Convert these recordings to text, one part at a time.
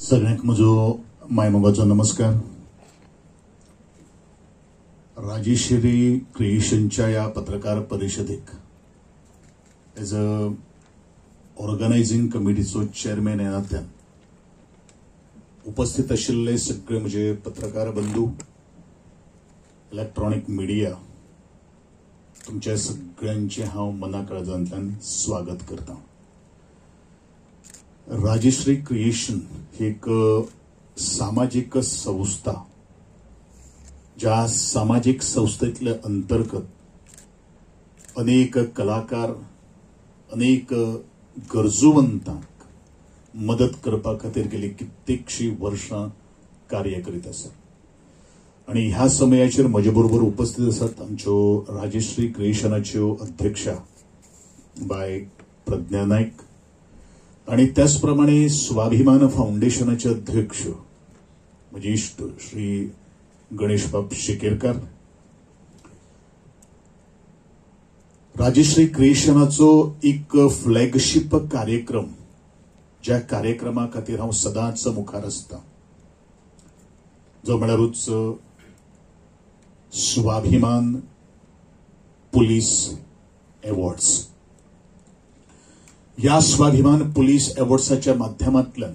सगळ्यांक म्हजो मायमोगाचो नमस्कार. राजेश्री क्रिएशनच्या या पत्रकार परिषदेक एज अ ऑर्गनायझिंग कमिटीचो चेअरमॅन ह्या नात्यान उपस्थित आशिल्ले सगळे म्हजे पत्रकार बंधू, इलेक्ट्रॉनिक मिडिया, तुमच्या सगळ्यांचे हांव मनाकळजांतल्यान स्वागत करता. राजेश्री क्रिएशन ही एक सामाजिक संस्था, ज्या सामाजिक संस्थेतले अंतर्गत अनेक कलाकार, अनेक गरजूवंतांक मदत करपा खातीर गेली कित्येकशी वर्षां कार्य करीत आसा. आणि ह्या समयाचेर म्हजे बरोबर उपस्थित आसात आमच्यो राजेश्री क्रिएशनाच्यो अध्यक्षा बाय प्रज्ञा नायक आणि त्याचप्रमाणे स्वाभिमान फाउंडेशनाचे अध्यक्ष म्हजे इश्ट श्री गणेश बाब शेकेरकार. राजेश्री क्रिएशनाचो एक फ्लॅगशिप कार्यक्रम, ज्या कार्यक्रमा खातीर हांव सदांच मुखार आसता, जो म्हळ्यारूच स्वाभिमान पुलीस अवॉर्ड्स. या स्वाभिमान पुलीस अवॉर्ड्साच्या माध्यमांतल्यान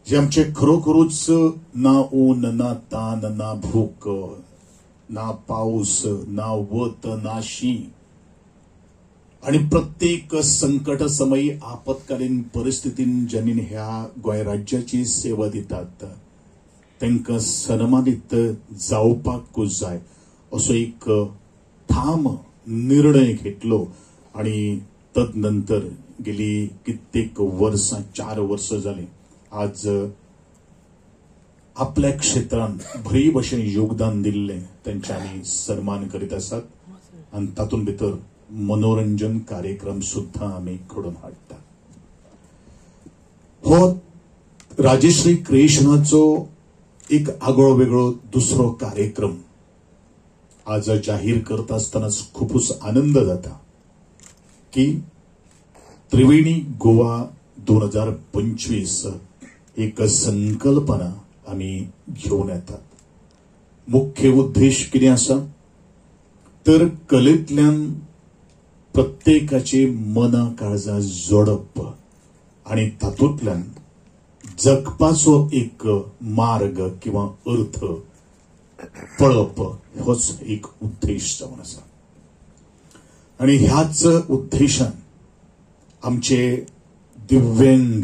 जे आमचे खरोखरूच ना ऊन, ना तान, ना भूक, ना पाऊस, ना वत, ना शीं आणि प्रत्येक संकट समयी आपत्कालीन परिस्थितीन ज्यांनी ह्या गोंय राज्याची सेवा दितात तांकां सन्मानित जावपाकूच जाय असो एक ठाम निर्णय घेतलो. आणि तदनंतर गेली कित्येक वर्सां, 4 वर्ष जाली, आज आपल्या क्षेत्रांत बरी भशेन योगदान दिल्ले त्यांचे आमी सन्मान करीत आसात. आणि तातूंत भितर मनोरंजन कार्यक्रम सुद्धा आमी घडोवन हाडटा. हो राजेश्री क्रिएशनाचो एक आगळो वेगळो दुसरो कार्यक्रम आज जाहीर करता आसतनाच खूपच आनंद जाता की त्रिवेणी गोवा 2025 एक संकल्पना आमी घेवन येतात. मुख्य उद्देश कितें आसा तर कलेंतल्यान प्रत्येकाची मनां काळजां जोडप आणि तातूंतल्यान जगपाचो एक मार्ग किंवा अर्थ पळप, होच एक उद्देश जावन आसा. आणि ह्याच उद्देशान आमचे दिव्यांग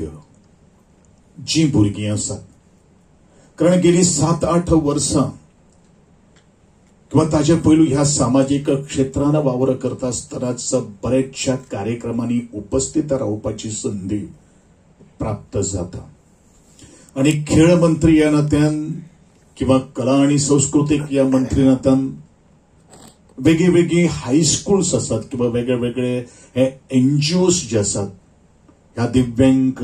जी भुरगीं आसात, कारण गेली 7-8 वर्सां किंवा ताचे पयलू ह्या सामाजिक क्षेत्रान वावर करता आसतनाच बऱ्याचशा कार्यक्रमांनी उपस्थित रावपाची संधी प्राप्त जाता. आणि खेळ मंत्री या नात्यान किंवा कला आणि संस्कृतीक या मंत्री नात्यान वेगळी हायस्कूल्स आसात किंवा वेगळे हे एनजीओस जे आसात, ह्या दिव्यांग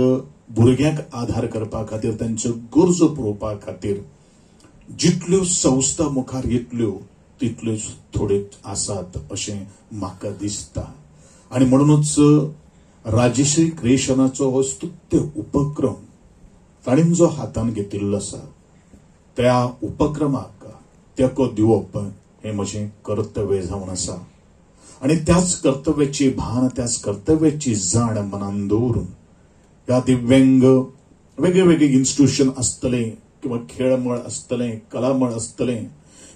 भुरग्यांक आधार करपा खातीर, तांच्यो गरजो पुरोवपा खातीर जितल्यो संस्था मुखार येतल्यो तितल्योच थोड्यो आसात अशें म्हाका दिसता. आणि म्हणूनच राजेश्री क्रिएशनाचो हो स्तुत्य उपक्रम ताणीन जो हातान घेतिल्लो आसा, त्या उपक्रमाक तेंको दिवप हे म्हजें कर्तव्य जावन आसा. आणि त्याच कर्तव्याची भान, त्याच कर्तव्याची जाण मनान दवरून ह्या दिव्यांग वेगळे इन्स्टिट्यूशन आसतले किंवा खेळ मळ आसतले, कला मळ आसतले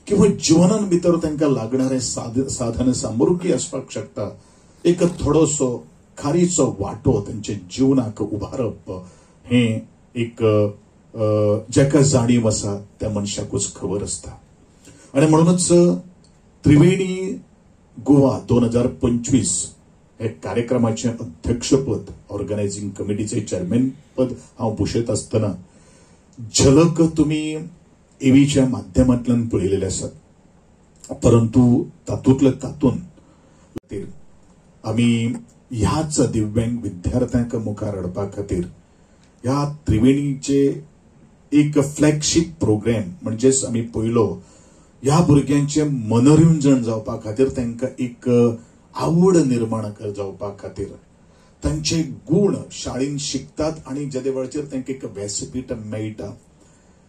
किंवा जिवनान भितर तांकां लागणारे साधन सामुग्री आसपाक शकता, एक थोडोसो खारीचो वांटो तांच्या जिवनाक उबारप हे एक जेका जाणीव आसा त्या मनशाकूच खबर आसता. आणि म्हणूनच त्रिवेणी गोवा 2025 हे कार्यक्रमाचे अध्यक्षपद, ऑर्गनायझिंग कमिटीचे चेअरमॅन पद हांव भुशयत आसतना झलक तुम्ही एव्हीच्या माध्यमांतल्यान पळयलेले आसात. परंतु तातूंत आमी ह्याच दिव्यांग विद्यार्थ्यांक मुखार हाडपा खातीर ह्या त्रिवेणीचे एक फ्लॅगशिप प्रोग्राम म्हणजेच आमी पयलो ह्या भुरग्यांचे मनोरंजन जावपा खातीर, तांकां एक आवड निर्माण जावपा खातीर तांचे गुण शाळेन शिकतात आणि ज्या वेळाचेर तांकां एक व्यासपीठ मेळटा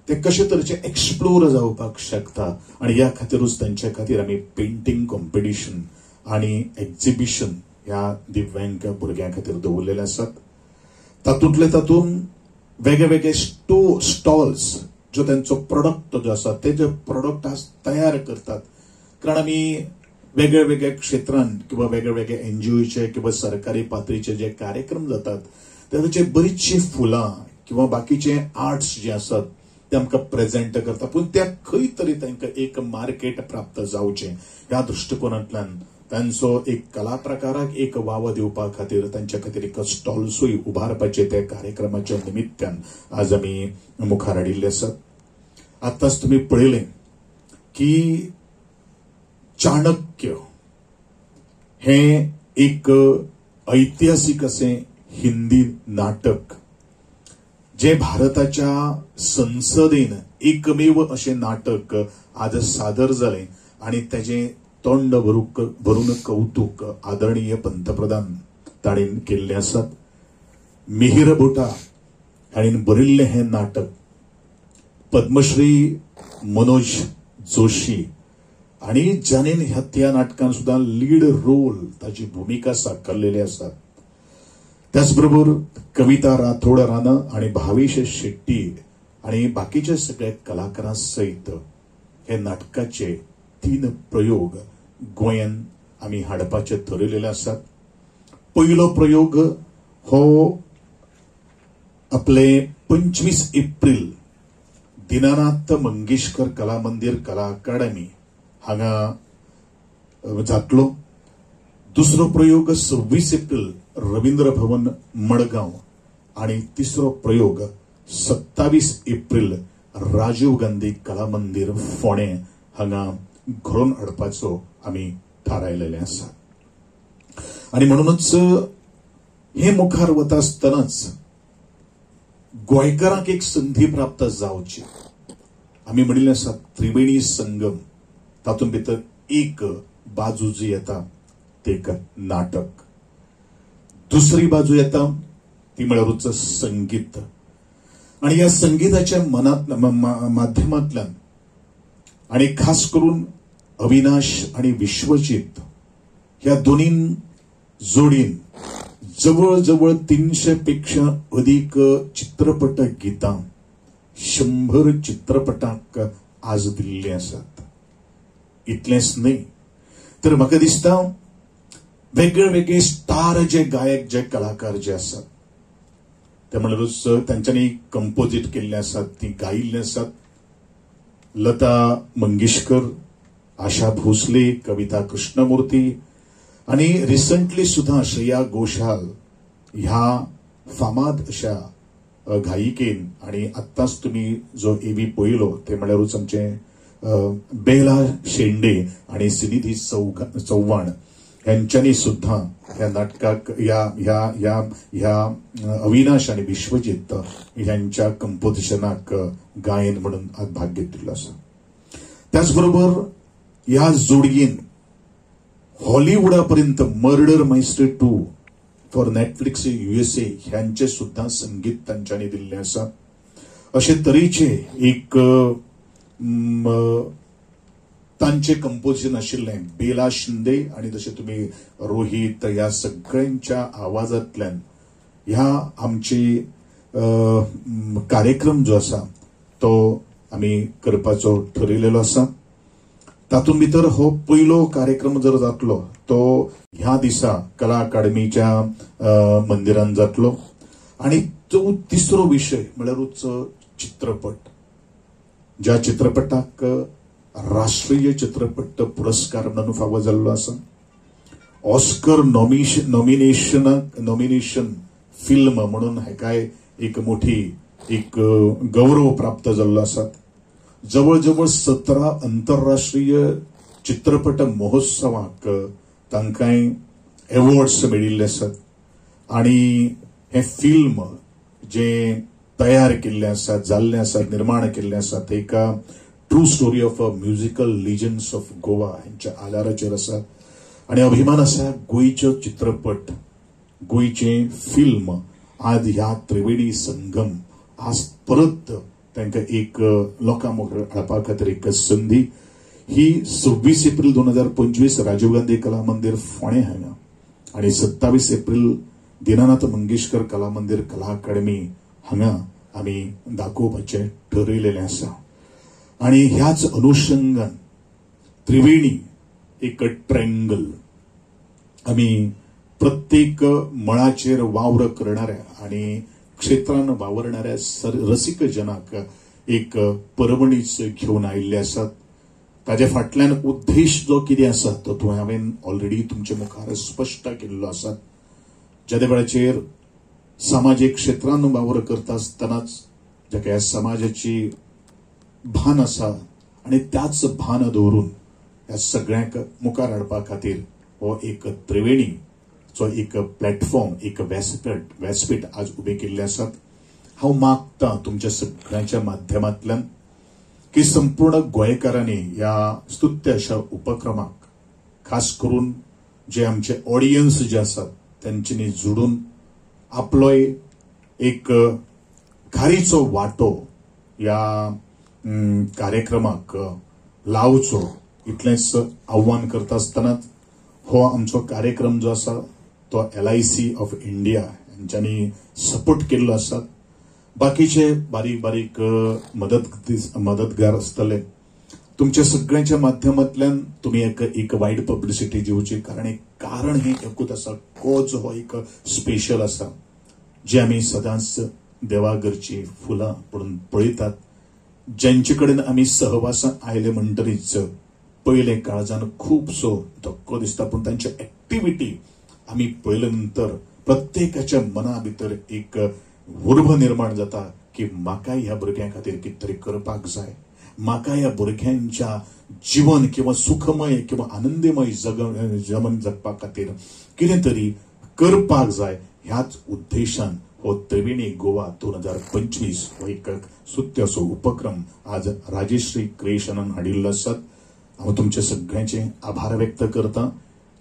ते कशे तरेचे एक्सप्लोर जावपाक शकता आणि ह्या खातीरूच तांचे खातीर आमी पेंटिंग कॉम्पिटिशन आणि एक्झिबिशन ह्या दिव्यांग भुरग्यां खातीर दवरलेले आसात. तातूंत वेगळे वेगळे स्टॉल्स जो त्यांचो प्रोडक्ट जो आसा ते जे प्रोडक्ट तयार करतात. कारण आमी वेगळ्या वेगळ्या क्षेत्रांत किंवा वेगळे वेगळे एनजीओचे किंवा सरकारी पातळीचे जे कार्यक्रम जातात ताचे बरीचशी फुलां किंवा बाकीचे आर्ट्स जे आसात ते आमकां प्रेझेंट करता. पूण त्या खंय तरी तांकां एक मार्केट प्राप्त जावचें ह्या दृश्टिकोनांतल्यान तांचो एक कला प्रकाराक एक वाव दिवपा खातीर तांच्या खातीर एक स्टॉल्सूय उबारपाचे त्या कार्यक्रमाच्या निमित्तान आज आमी मुखार हाडिल्ले आसात. आतांच तुमी पळयलें की चाणक्य हे एक ऐतिहासिक असे हिंदी नाटक जे भारताच्या संसदेन एकमेव असे नाटक आज सादर जाले आणि त्याचे तोंड भरून कौतुक आदरणीय पंतप्रधान ताणीन केल्ले आसात. मिहीर भोटा हाणीन बरयल्लें हे नाटक पद्मश्री मनोज जोशी आणि जाणीन ह्या नाटकान सुद्धा लीड रोल ताची भूमिका साकारलेली आसा. त्याचबरोबर कविता राठोड राणा आणि भावेश शेट्टी आणि बाकीचे सगळे कलाकारां सहित हे नाटकाचे 3 प्रयोग गोंयान आमी हाडपाचे ठरयलेले आसात. पयलो प्रयोग हो आपले 25 एप्रिल दीनानाथ मंगेशकर कला मंदिर कला अकादमी हांगा जातलो. दुसरो प्रयोग 26 एप्रिल रवींद्र भवन मडगांव आणि तिसरो प्रयोग 27 एप्रिल राजीव गांधी कला मंदिर फोणे हांगा घडोवन हाडपाचो आमी थारायलेले आसा. आणि म्हणूनच हे मुखार वता आसतनाच गोंयकारांक एक संधी प्राप्त जावची. आमी म्हणिल्लें आसा त्रिवेणी संगम तातूंत भितर एक बाजू जी येता ते एक नाटक, दुसरी बाजू येता ती म्हळ्यारूच संगीत. आणि ह्या संगीताच्या माध्यमांतल्यान आणि खास करून अविनाश आणि विश्वजित ह्या दोन्ही जोडीन जवळ जवळ 300 पेक्षा अधिक चित्रपट गीतां 100 चित्रपटांक आज दिल्ली आसात. इतलेंच न्ही तर म्हाका दिसता वेगळे वेगळे स्टार जे गायक जे कलाकार जे आसात ते म्हणल्यारूच तांच्यांनी कंपोजीट केल्ले आसात, ती गायिल्ले आसात. लता मंगेशकर, आशा भोसले, कविता कृष्णमूर्ती आणि रिसंटली सुद्धा श्रेया घोषाल ह्या फामाद अशा गायिकेन आणि आत्ताच तुम्ही जो एबी पळयलो ते म्हळ्यारूच आमचे बेला शेंडे आणि सिनिधी चव्हाण यांच्यानी सुद्धा ह्या नाटकाक ह्या अविनाश आणि विश्वजित यांच्या कंपोजिशनाक गायन म्हणून आज भाग घेतिल्लो आसा. त्याचबरोबर ह्या जोडयेन हॉलिवूडापर्यंत मर्डर माइस्टर 2 फॉर नेटफ्लिक्स USA ह्यांचे सुद्धा संगीत तांच्यांनी दिल्ले आसा. अशे तरेचे एक तांचे कंपोजिशन आशिल्लें बेला शिंदे आणि जशें तुम्ही रोहित ह्या सगळ्यांच्या आवाजांतल्यान ह्या आमची कार्यक्रम जो आसा तो आमी करपाचो ठरयलेलो आसा. तातूंत भितर हो पयलो कार्यक्रम जर जातलो तो ह्या दिसा कला अकादमीच्या मंदिरान जातलो. आणि तो तिसरो विषय म्हळ्यारूच चित्रपट, ज्या चित्रपटाक राष्ट्रीय चित्रपट पुरस्कार म्हणून फावो जाल्लो आसा. ऑस्कर नॉमिनेशन फिल्म म्हणून हेकाय एक मोठी एक गौरव प्राप्त जाल्लो आसा. जवळ जवळ 17 आंतरराष्ट्रीय चित्रपट महोत्सवाक तांकांय अवॉर्ड्स मेळिल्ले आसात. आणि हे फिल्म जे तयार केल्ले आसात, जाल्ले आसात, निर्माण केल्ले आसात एका true story of a musical lesions of Goa हांच्या आधाराचेर आसा. आणि अभिमान आसा गोंयच्यो चित्रपट गोयचे फिल्म आज ह्या त्रिवेणी संगम आज परत तांकां एक लोकां मुखार हाडपा खातीर एक संधी ही 26 एप्रिल 2025 राजीव गांधी कला मंदिर फोंडें हांगा आणि 27 एप्रिल दीनानाथ मंगेशकर कला मंदिर कला अकादमी हांगा आमी दाखोवपाचें ठरयलेलें आसा आणि ह्याच अनुषंगान त्रिवेणी एक ट्रँगल आमी प्रत्येक मळाचेर वावर करणाऱ्या आणि क्षेत्रान वावरणाऱ्या रसिक जनाक एक पर्वणीच घेवन आयिल्ले आसात. ताजे फाटल्यान उद्देश जो कितें आसा तो हांवें ऑलरेडी तुमचे मुखार स्पश्ट केल्लो आसा. ज्या वेळाचेर सामाजीक क्षेत्रान वावर करता आसतनाच जाका ह्या समाजाची भान आसा आणि त्याच भान दवरून ह्या सगळ्यांक मुखार हाडपा खातीर हो एक त्रिवेणी जो एक प्लॅटफॉर्म एक व्यासपीठ आज उभे केल्ले आसात. हांव मागता तुमच्या सगळ्यांच्या माध्यमांतल्यान की संपूर्ण गोंयकारांनी ह्या स्तुत्य अशा उपक्रमाक खास करून जे आमचे ऑडियन्स जे आसात त्यांच्यानी जोडून आपलोय एक खारीचो वाटो ह्या कार्यक्रमाक लावचो इतलेंच आव्हान करता आसतनाच हो आमचो कार्यक्रम जो आसा तो LIC ऑफ इंडिया यांच्यानी सपोर्ट केल्लो आसा. बाकीचे बारीक बारीक मदतगार आसतले तुमच्या सगळ्यांच्या माध्यमांतल्यान तुम्ही एक वायड पब्लिसिटी दिवची कारण हे एकूच आसा कोच हो एक स्पेशल आसा जे आमी सदांच देवाघरची फुलां म्हणून पळयतात. ज्यांचे कडेन आमी सहवासाक आयले म्हणटरीच पयले काळजान खूबसो धक्को दिसता पूण तांची ऍक्टिव्हिटी आमी पळयले नंतर प्रत्येकाच्या मना भितर एक उर्ब निर्माण जाता की म्हाकाय ह्या भुरग्यां खातीर कितें तरी करपाक जाय. म्हाका ह्या भुरग्यांच्या जीवन किंवा सुखमय किंवा आनंदमय जीवन जगपा खातीर कितें तरी करपाक जाय. ह्याच उद्देशान हो त्रिवेणी गोवा 2025 हो एक सुत्य असो उपक्रम आज राजेश्री क्रिएशनान हाडिल्लो आसा. हांव तुमच्या सगळ्यांचे आभार व्यक्त करता.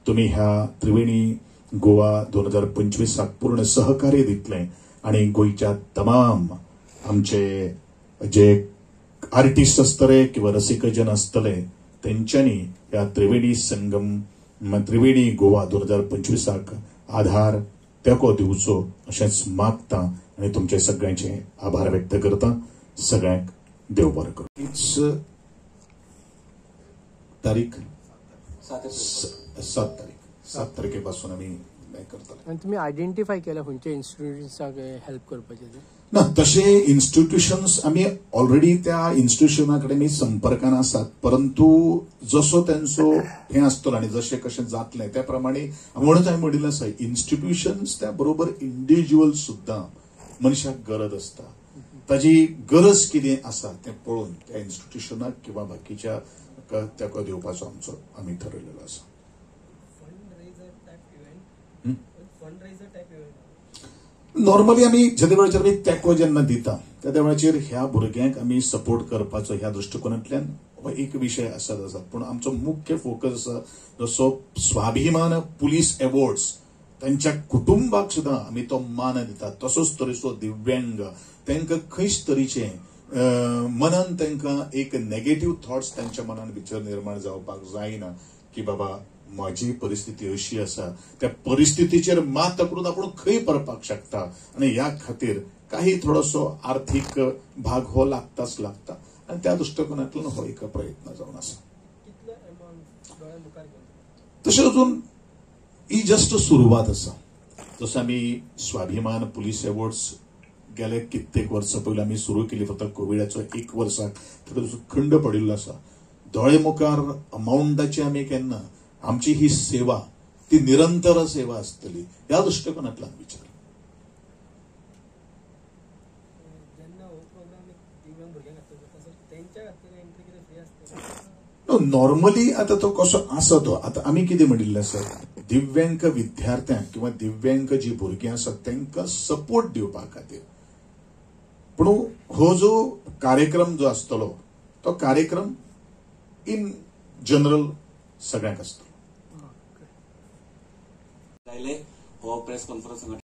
तुम्ही ह्या त्रिवेणी गोवा 2025 पूर्ण सहकार्य दितले आणि गोयच्या तमाम आमचे जे आर्टिस्ट आसतले किंवा रसिकजन आसतले तेंच्यांनी ह्या त्रिवेणी संगम त्रिवेणी गोवा 2025 आधार तेको दिवचो अशेंच मागता आणि तुमचे सगळ्यांचे आभार व्यक्त करता. सगळ्यांक देव बरें करूं. हीच तारीख 7 तारखेपासून आम्ही करता. तुम्ही आयडेंटिफाय केला खंयच्या इन्स्टिट्यूशन्साक हेल्प करपाचे ना तसे इन्स्टिट्यूशन्स आम्ही ऑलरेडी त्या इन्स्टिट्यूशना कडेन आमी संपर्कान आसात परंतु जसो त्यांचो हे आसतलो आणि जशें कशें जातलें त्या प्रमाणे म्हणून हांवें म्हणिल्लें आसा इन्स्टिट्यूशन्स त्या बरोबर इंडिव्हिज्युअल सुद्दां मनशाक गरज आसता. ताजी गरज कितें आसा तें पळोवन त्या इन्स्टिट्यूशनाक किंवा बाकीच्या तेको दिवपाचो आमी ठरयलेलो आसा. नॉर्मली आमी जे वेळाचेर आमी तेको जेन्ना दिता त्या वेळाचेर ह्या भुरग्यांक आमी सपोर्ट करपाचो ह्या दृश्टिकोनांतल्यान हो एक विशय आसा पूण आमचो मुख्य फोकस आसा जसो स्वाभिमान पुलीस अवॉर्ड्स तांच्या कुटुंबाक सुद्दां आमी तो मान दितात तसोच तरेचो दिव्यांग तांकां खंयच तरेचे मनान तांकां एक नेगेटिव्ह थॉट्स तांच्या मनान भितर निर्माण जावपाक जायना की बाबा माझी परिस्थिती अशी आसा त्या परिस्थितीचेर मात करून आपण खंय परपाक शकता आणि ह्या खातीर काही थोडोसो आर्थिक भाग हो लागताच लागता आणि त्या दृष्टिकोनातून हो एक प्रयत्न जावन आसा. तशें अजून ही जस्ट सुरवात आसा. जसो आमी स्वाभिमान पुलीस अवॉर्ड्स गेले कित्येक वर्सां पयलीं आमी सुरू केली फक्त कोविडाचो 1 वर्साक खंड पडिल्लो आसा. दोळे मुखार अमाउंटाची आमी केन्ना आमची ही सेवा ती निरंतर सेवा असतली या दृष्टिकोनातल्यान विचार. नॉर्मली आता तो कसो आसा तो आता आमी कितें म्हणिल्लें आसा दिव्यांग विद्यार्थ्यांक किंवा दिव्यांग जी भुरगीं आसात तांकां सपोर्ट दिवपा खातीर. पूण हो जो कार्यक्रम जो आसतलो तो कार्यक्रम इन जनरल सगळ्यांक आसतलो. हो प्रेस कॉन्फरन्स इव्हेंट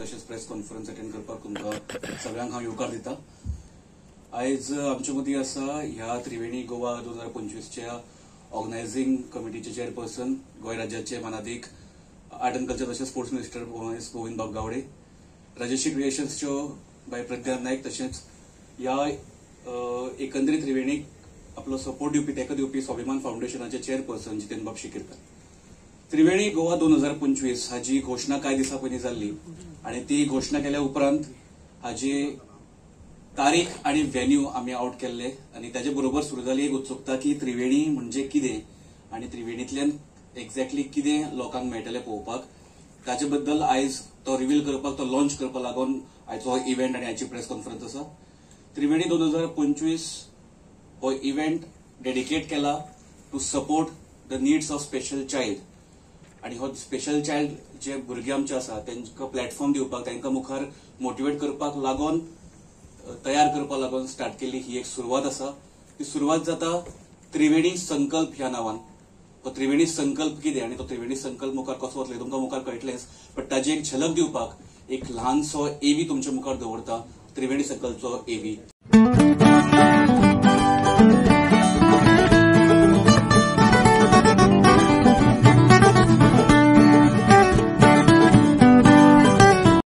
तशेंच प्रेस कॉन्फरन्स अटेंड करपाक तुमकां सगळ्यांक हांव येवकार दिता. आयज आमचे मदीं आसा ह्या त्रिवेणी गोवा 2025च्या ऑर्गनायझिंग कमिटीचे चेअरपर्सन गोंय राज्याचे मानाधीक आर्ट अँड कल्चर तशेंच स्पोर्ट्स मिनिस्टर गोविंद बाब गावडे, राजश्री क्रिएशन्सच्यो बाय प्रज्ञा नायक, तशेंच ह्या एकंदरीत त्रिवेणीक आपलो सपोर्ट दिवपी तेका दिवपी स्वाभिमान फाउंडेशनाचे चेअरपर्सन जितेन बाब शिकिरकर. त्रिवेणी गोवा 2025 हाजी घोषणा कांय दिसा पयलीं जाल्ली आनी ती घोषणा केल्या उपरांत हाजी तारीख आनी व्हेन्यू आमी आउट केल्ले आनी ताचे बरोबर सुरू जाली एक उत्सुकता की त्रिवेणी म्हणजे कितें आनी त्रिवेणींतल्यान एक्झॅक्टली कितें लोकांक मेळटलें पळोवपाक. ताचे बद्दल आयज तो रिव्हील करपाक, तो लॉन्च करपाक लागून आयचो हो इव्हेंट आनी आयची प्रेस कॉन्फरन्स आसा. त्रिवेणी 2025 हो इव्हेंट डेडिकेट केला to support the needs of special child आनी हो स्पेशल चायल्ड जे भुरगे आमचे आसा तांकां प्लॅटफॉर्म दिवपाक, तांकां मुखार मोटिवेट करपाक लागून तयार करपाक लागून स्टार्ट केल्ली ही एक सुरवात आसा. ती सुरवात जाता त्रिवेणी संकल्प ह्या नांवान. तो त्रिवेणी संकल्प कितें आनी तो त्रिवेणी संकल्प मुखार कसो वतले तुमकां मुखार कळटलेंच, बट ताजी एक झलक दिवपाक एक ल्हानसो एवी तुमच्या मुखार दवरता, त्रिवेणी संकल्पचो एवी.